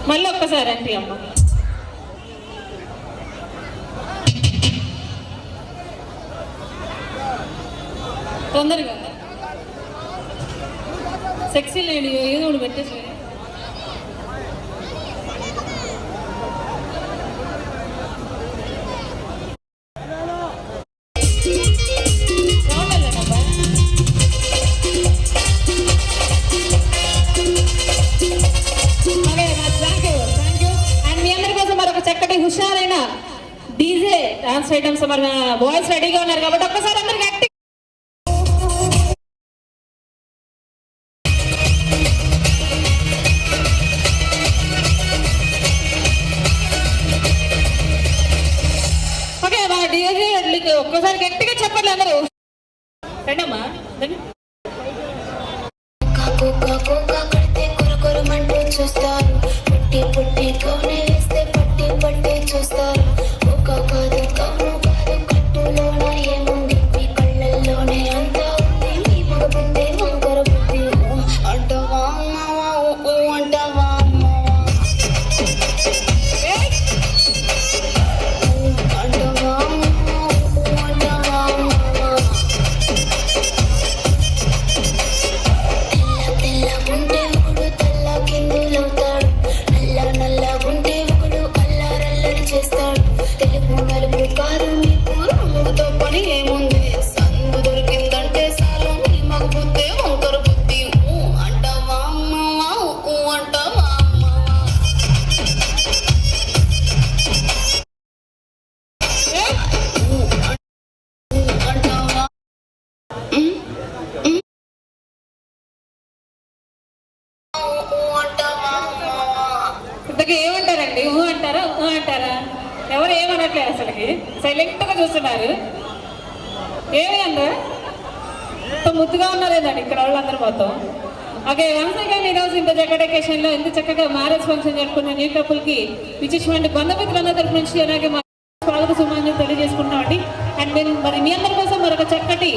మళ్ళీ ఒక్కసారి అంటే అమ్మ తొందరగా సెక్సీ లేడీ ఏదో ఒకటి పెట్టేసి చక్కటి హుషారైన డీజే డాన్స్ ఐటమ్స్ మన బాయ్స్ రెడీగా ఉన్నారు కాబట్టి ఒక్కసారి అందరు గట్టి ఓకే మా డీజే ఒక్కసారి గట్టిగా చెప్పండి అందరూ రండమ్మా చూస్తారు పుట్టి పుట్టి కోనే వేస్తే పట్టి పట్టి చూస్తారు ఒక కాదు కౌను కాదు కట్టులోన ఏముంది మీ కళ్ళల్లోనే అంతా ఉంది మీ మగ బుద్ధి వంకర బుద్ధి అంటవా అమ్మవా అంటవా అమ్మవా అంటవా అంటవా అమ్మవా తెల్ల తెల్లగుంటే ఒకడు తెల్ల కిందులవుతాడు నల్ల నల్లగుంటే ఒకడు అల్లారల్లరి చేస్తాడు తెలుగు నలుగురు కాదు మీకు రంగుతో పని ఏముంది సందు దొరికిందంటే చాలు మీ మగ బుద్ధి వంకర బుద్ధి అంటవా అమ్మవా అంటవా అమ్మవా అంటవా ఇంతకీ ఏమంటారండి ఊ అంటారా ఊ అంటారా ఎవరు ఏమనట్లేదు అసలుకి సైలెంట్గా చూస్తున్నారు ఏమి అందరూ ముద్దుగా ఉన్నారేదండి ఇక్కడ వాళ్ళందరూ మొత్తం ఓకే వన్స్ అగైన్ ఈరోజు ఇంత చక్కటి అకేషన్లో ఎంత చక్కగా మ్యారేజ్ ఫంక్షన్ జరుపుకున్న న్యూ కపుల్కి విశేషమైన బంధుమిత్రులందరి తరపు నుంచి అలాగే మా స్వాగత సుమాన్ని తెలియజేసుకుంటామండి అండ్ మేము మరి మీ అందరి కోసం మరొక చక్కటి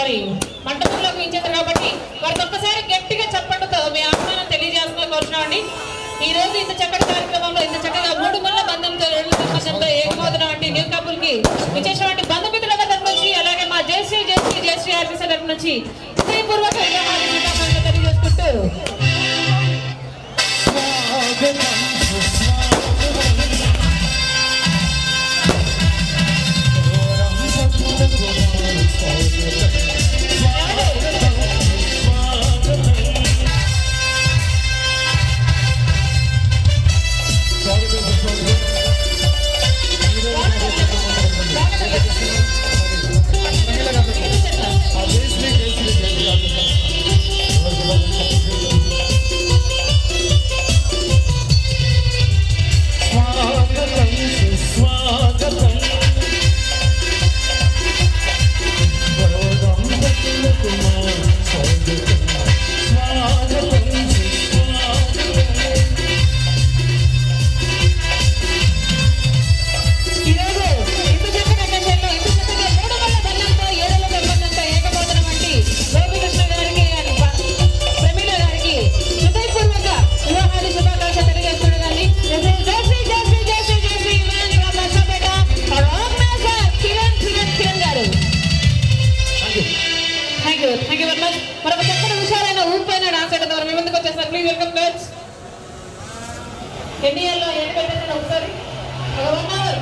మరి మంటపంలోకి ఇచ్చేసారు కాబట్టి వారికి ఒక్కసారి గట్టిగా చెప్పండితో మీ ఆహ్వానం తెలియజేస్తున్నా కోరుచున్నామండి. ఈ రోజు ఇంత చక్కటి కార్యక్రమంలో ఇంత చక్కగా 3 ముళ్ళ బంధంతో 2 సంవత్సరంతో ఏకమవుతున్న వంటి న్యూ కపుల్ కి విశేషమైన బంధుమిత్రుల తరపు నుంచి అలాగే మా జయశ్రీ ఆర్టీసీ తరపు నుంచి హృదయపూర్వక శుభాకాంక్షలు తెలియజేసుకుంటూ మరొక చక్కటి విషయాలైన ఊపిపోయిన డాన్స్ చేయడం ద్వారా మీ ముందుకు వచ్చేస్తారు. Please welcome girls. ఎన్ని ఇయర్లో ఎన్ని పెట్టేసాను ఒకసారి 1 hour